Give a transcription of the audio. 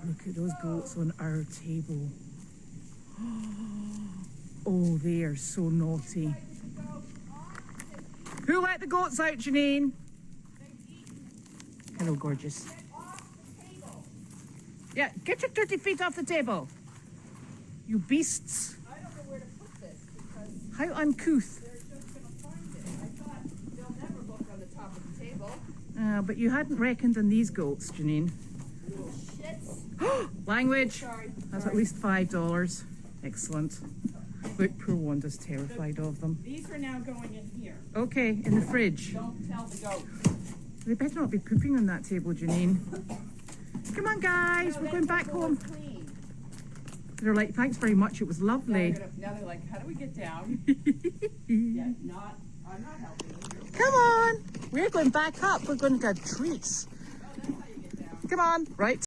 Look at those goats on our table. Oh, they are so naughty. Who let the goats out, Janine? Hello, gorgeous. Yeah, get your dirty feet off the table. You beasts. I don't know where to put this because How uncouth. they're just going to find it. I thought they'll never look on the top of the table. But you hadn't reckoned on these goats, Janine. Little shits. Language. Sorry. That's at least $5. Excellent. Look, poor Wanda's terrified of them. These are now going in here. Okay, in the fridge. Don't tell the goat. They better not be pooping on that table, Janine. Come on, guys, we're going back home. Clean. They're like, thanks very much, it was lovely. Now they're like, how do we get down? Yeah, I'm not helping you. Come on, we're going back up. We're going to get treats. Oh, that's how you get down. Come on, right.